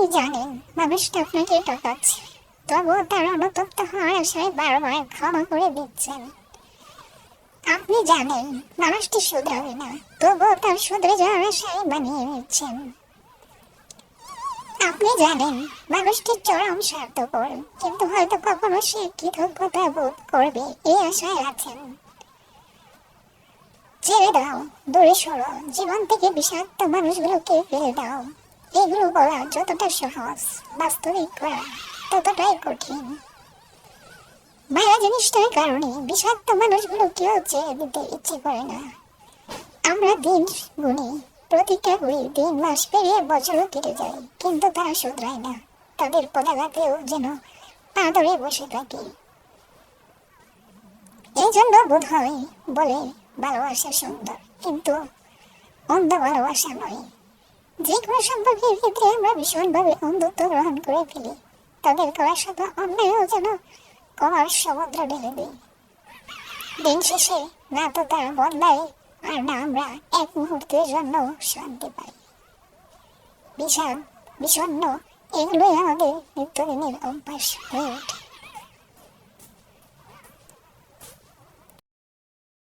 আপনি জানেন মানুষটা আপনাকে ঠকাচ্ছে, তবুও তার অনুতপ্ত হওয়ার আশায় বারবার ক্ষমা করে দিচ্ছেন। আপনি জানেন মানুষটি শুধরাবে না, তবুও তার শুধরে যাওয়ার আশায় বানিয়ে নিচ্ছেন। আপনি জানেন মানুষটি চরম স্বার্থপর, কিন্তু হয়তো কখনো সে কৃতজ্ঞতা বোধ করবে এই আশায় আছেন। ছেড়ে দাও, দূরে সরো, জীবন থেকে বিষাক্ত মানুষগুলোকে ফেলে দাও। এগুলো বলা যতটা সহজ, বাস্তবিক করা ততটাই কঠিন। মায়া জিনিসটার কারণে বিষাক্ত মানুষগুলোকেও ছেড়ে দিতে ইচ্ছে করে না। আমরা দিন গুনি, প্রতিটা দিন মাস পেরিয়ে বছরও কেটে যায়, কিন্তু তারা শুধরায় না। তাদের পদাঘাতেও যেন পা ধরে বসে থাকে। এই জন্য বোধ হয় বলে ভালোবাসা সুন্দর, কিন্তু অন্ধ ভালোবাসা নয়। যে কোনো সম্পর্কের ক্ষেত্রে আমরা ভীষণভাবে অন্ধত্ব গ্রহণ করে ফেলি। তাদের করা শত অন্যায়ও যেন কমার সমুদ্র ঢেলে দেয়। দিন শেষে না তো তারা বদলায়, আর না আমরা এক মুহূর্তের জন্য শান্তি পাই। বিষাদ, বিষণ্ণ, এগুলোই আমাদের নিত্যদিনের অভ্যাস হয়ে ওঠে।